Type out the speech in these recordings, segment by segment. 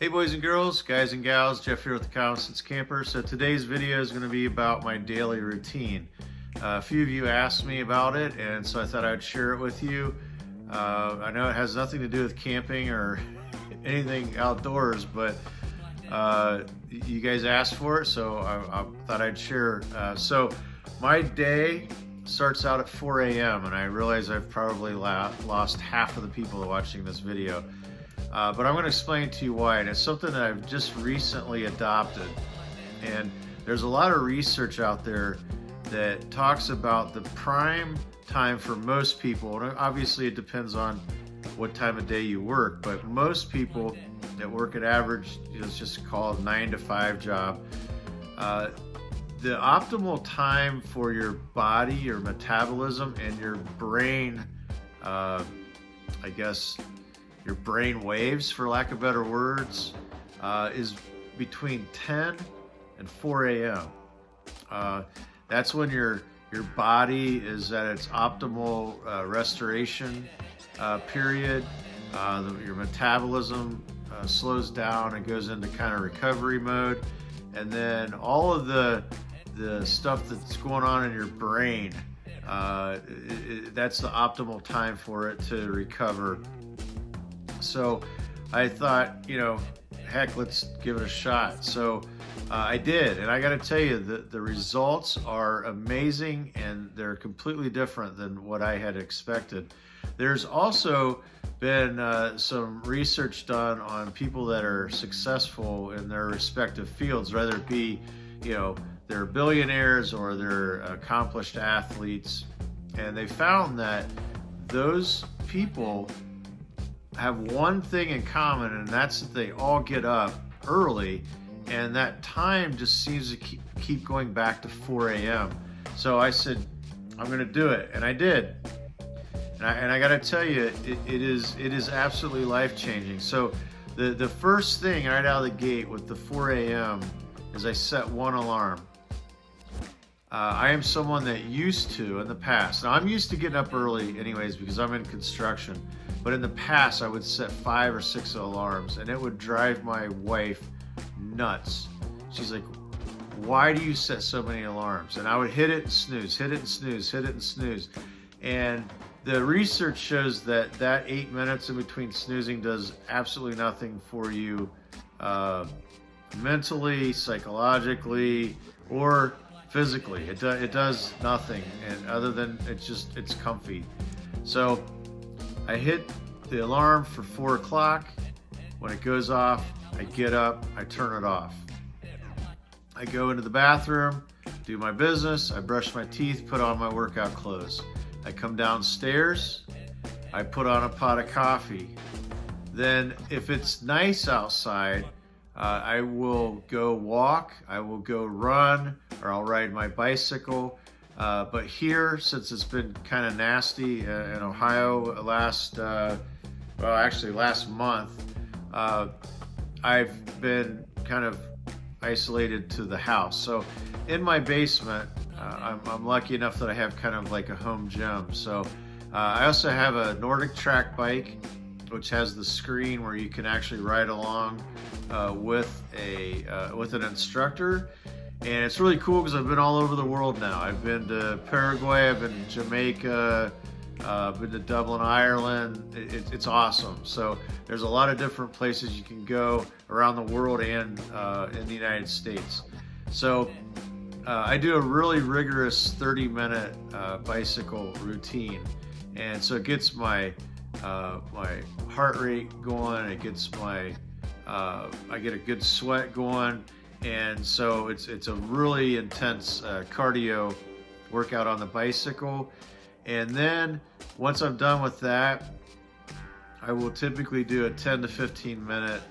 Hey boys and girls, guys and gals, Jeff here with the Common Sense Camper. So today's video is going to be about my daily routine. A few of you asked me about it, and so I thought I'd share it with you. I know it has nothing to do with camping or anything outdoors, but you guys asked for it, so I thought I'd share. So my day starts out at 4 a.m. and I realize I've probably lost half of the people watching this video. But I'm going to explain to you why, and it's something that I've just recently adopted. And there's a lot of research out there that talks about the prime time for most people, and obviously it depends on what time of day you work, but most people that work at average, let's just call it 9 to 5 job, the optimal time for your body, your metabolism, and your brain, I guess, your brain waves, for lack of better words, is between 10 and 4 a.m. That's when your body is at its optimal restoration period. Your metabolism slows down and goes into kind of recovery mode, and then all of the stuff that's going on in your brain, that's the optimal time for it to recover. So I thought, heck, let's give it a shot. So I did, and I got to tell you, the results are amazing, and they're completely different than what I had expected. There's also been some research done on people that are successful in their respective fields, whether it be, they're billionaires or they're accomplished athletes, and they found that those people have one thing in common, and that's that they all get up early, and that time just seems to keep going back to 4 a.m. So I said, I'm going to do it, and I did. And I got to tell you, it is absolutely life-changing. So the first thing right out of the gate with the 4 a.m. is I set one alarm. I am someone that used to, in the past, now I'm used to getting up early anyways because I'm in construction, but in the past I would set 5 or 6 alarms, and it would drive my wife nuts. She's like, why do you set so many alarms? And I would hit it and snooze, hit it and snooze, hit it and snooze. And the research shows that 8 minutes in between snoozing does absolutely nothing for you mentally, psychologically, or physically. It does nothing, and other than it's comfy. So I hit the alarm for 4 o'clock. When it goes off, I get up, I turn it off. I go into the bathroom, do my business, I brush my teeth, put on my workout clothes. I come downstairs, I put on a pot of coffee. Then if it's nice outside, I will go walk, I will go run, or I'll ride my bicycle. But here, since it's been kind of nasty in Ohio last month, I've been kind of isolated to the house. So in my basement, I'm lucky enough that I have kind of like a home gym. So I also have a Nordic Track bike, which has the screen where you can actually ride along with an instructor. And it's really cool because I've been all over the world now. I've been to Paraguay, I've been to Jamaica, I've been to Dublin, Ireland. It's awesome. So there's a lot of different places you can go around the world and in the United States. So I do a really rigorous 30-minute bicycle routine. And so it gets my heart rate going, it gets I get a good sweat going. And so it's a really intense cardio workout on the bicycle. And then once I'm done with that, I will typically do a 10 to 15 minute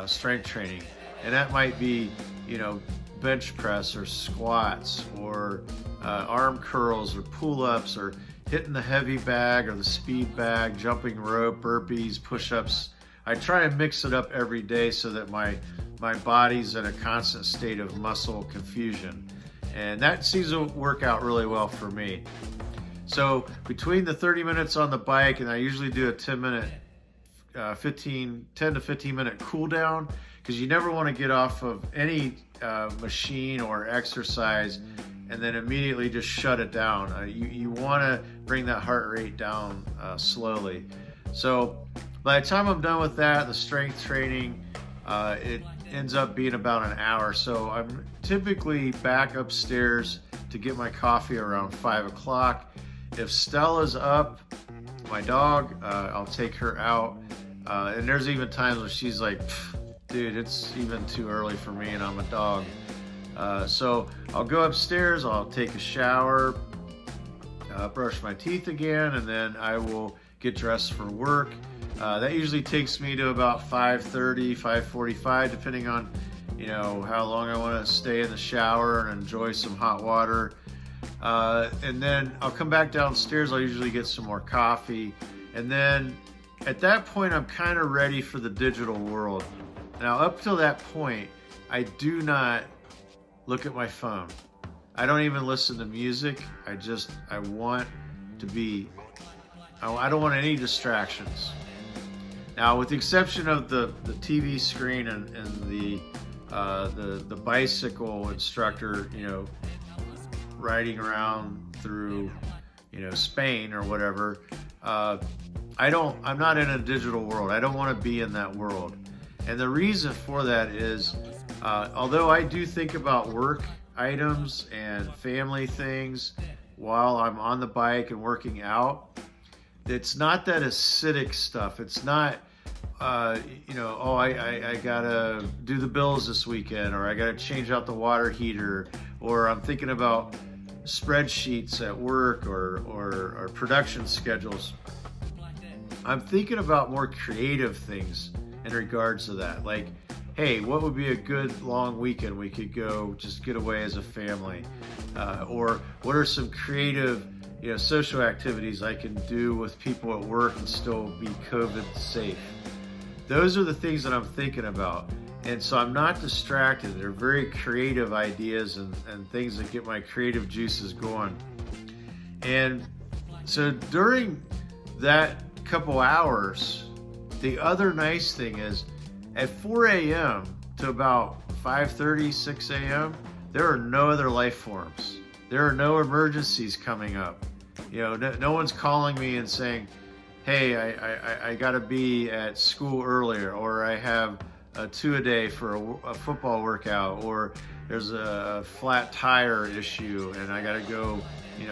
strength training. And that might be, bench press or squats or arm curls or pull-ups or hitting the heavy bag or the speed bag, jumping rope, burpees, push-ups. I try and mix it up every day so that my body's in a constant state of muscle confusion. And that seems to work out really well for me. So between the 30 minutes on the bike, and I usually do a 10-minute 10 to 15 minute cool down, because you never want to get off of any machine or exercise and then immediately just shut it down. You want to bring that heart rate down slowly. So by the time I'm done with that, the strength training, it ends up being about an hour. So I'm typically back upstairs to get my coffee around 5 o'clock. If Stella's up, my dog, I'll take her out. And there's even times where she's like, dude, it's even too early for me and I'm a dog. So I'll go upstairs, I'll take a shower, brush my teeth again, and then I will get dressed for work. That usually takes me to about 5:30, 5:45, depending on, how long I want to stay in the shower and enjoy some hot water. And then I'll come back downstairs. I'll usually get some more coffee. And then at that point, I'm kind of ready for the digital world. Now, up till that point, I do not look at my phone. I don't even listen to music. I want to be, I don't want any distractions. Now, with the exception of the TV screen and the bicycle instructor, riding around through, Spain or whatever, I'm not in a digital world. I don't want to be in that world. And the reason for that is, although I do think about work items and family things while I'm on the bike and working out, it's not that acidic stuff. It's not, I gotta do the bills this weekend, or I gotta change out the water heater, or I'm thinking about spreadsheets at work or production schedules. I'm thinking about more creative things in regards to that. Like, hey, what would be a good long weekend we could go just get away as a family? Or what are some creative, social activities I can do with people at work and still be COVID safe? Those are the things that I'm thinking about. And so I'm not distracted. They're very creative ideas and things that get my creative juices going. And so during that couple hours, the other nice thing is at 4 a.m. to about 5:30, 6 a.m., there are no other life forms. There are no emergencies coming up. No one's calling me and saying, hey, I got to be at school earlier, or I have a 2-a-day for a football workout, or there's a flat tire issue and I got to go,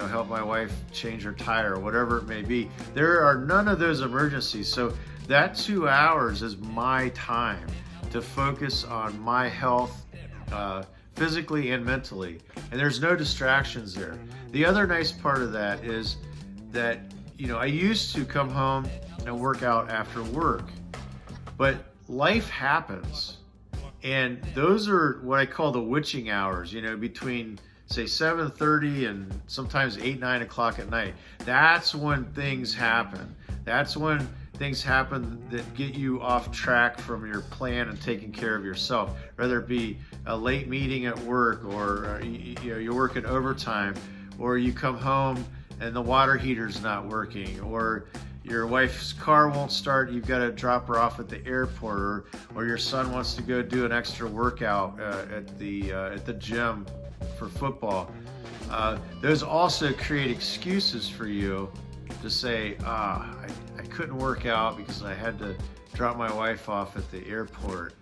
help my wife change her tire, whatever it may be. There are none of those emergencies. So that 2 hours is my time to focus on my health, physically and mentally. And there's no distractions there. The other nice part of that is that, I used to come home and work out after work, but life happens. And those are what I call the witching hours, between say 7:30 and sometimes 8, 9 o'clock at night. That's when things happen. That's when things happen that get you off track from your plan and taking care of yourself, whether it be a late meeting at work, or you're working overtime, or you come home and the water heater's not working, or your wife's car won't start, you've got to drop her off at the airport, or your son wants to go do an extra workout at the gym for football. Those also create excuses for you to say, I couldn't work out because I had to drop my wife off at the airport.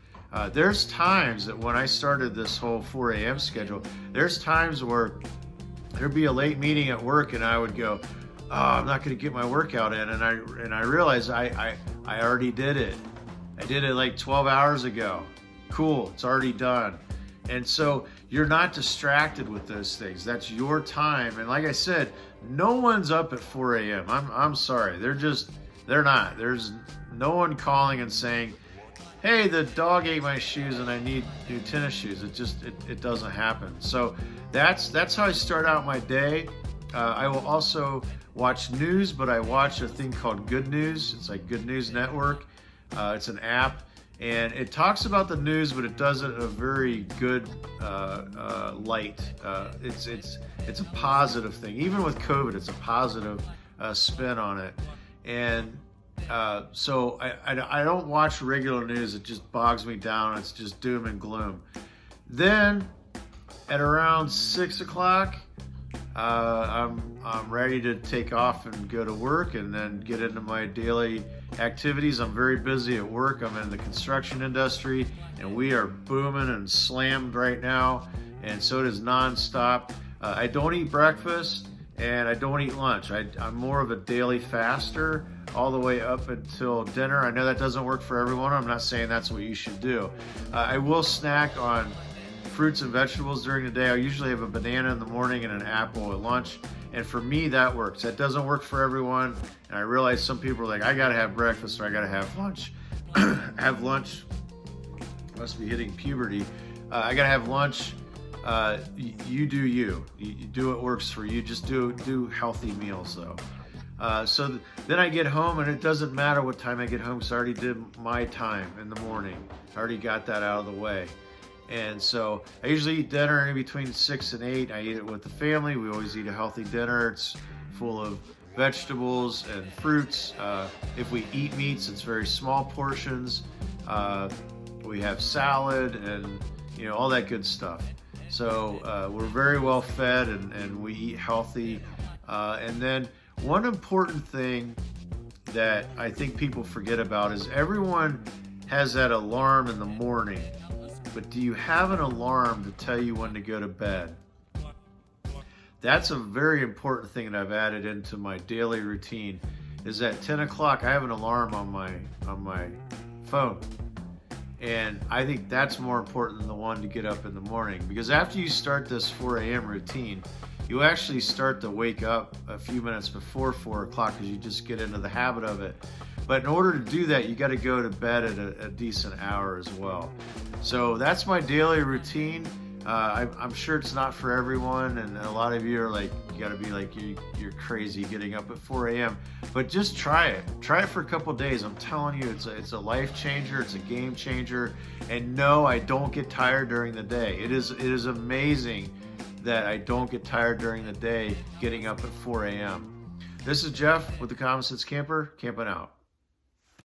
There's times that when I started this whole 4 a.m. schedule, there's times where there'd be a late meeting at work and I would go, I'm not going to get my workout in. And I realized I already did it. I did it like 12 hours ago. Cool, it's already done. And so you're not distracted with those things. That's your time. And like I said, no one's up at 4 a.m. I'm sorry. They're not. There's no one calling and saying, hey, the dog ate my shoes and I need new tennis shoes. It doesn't happen. So that's how I start out my day. I will also watch news, but I watch a thing called Good News. It's like Good News Network. It's an app, and it talks about the news, but it does it in a very good light. It's a positive thing. Even with COVID, it's a positive spin on it. And So I don't watch regular news. It just bogs me down. It's just doom and gloom. Then at around 6 o'clock, I'm ready to take off and go to work and then get into my daily activities. I'm very busy at work. I'm in the construction industry, and we are booming and slammed right now, and so it is nonstop. I don't eat breakfast and I don't eat lunch. I'm more of a daily faster all the way up until dinner. I know that doesn't work for everyone. I'm not saying that's what you should do. I will snack on fruits and vegetables during the day. I usually have a banana in the morning and an apple at lunch. And for me, that works. That doesn't work for everyone. And I realize some people are like, I gotta have breakfast or I gotta have lunch. Have lunch. Must be hitting puberty. I gotta have lunch. You do you. You do what works for you. Just do healthy meals though. Then I get home, and it doesn't matter what time I get home because I already did my time in the morning. I already got that out of the way. And so I usually eat dinner in between 6 and 8. I eat it with the family. We always eat a healthy dinner. It's full of vegetables and fruits. If we eat meats, it's very small portions. We have salad and all that good stuff. So we're very well fed, and we eat healthy. And then one important thing that I think people forget about is everyone has that alarm in the morning. But do you have an alarm to tell you when to go to bed? That's a very important thing that I've added into my daily routine. Is at 10 o'clock I have an alarm on my phone. And I think that's more important than the one to get up in the morning. Because after you start this 4 a.m. routine, you actually start to wake up a few minutes before 4 o'clock because you just get into the habit of it. But in order to do that, you got to go to bed at a decent hour as well. So that's my daily routine. I'm sure it's not for everyone, and a lot of you are like, you got to be like, you're crazy getting up at 4 a.m. But just try it. Try it for a couple days. I'm telling you, it's a life changer. It's a game changer. And no, I don't get tired during the day. It is amazing that I don't get tired during the day getting up at 4 a.m. This is Jeff with the Common Sense Camper, camping out.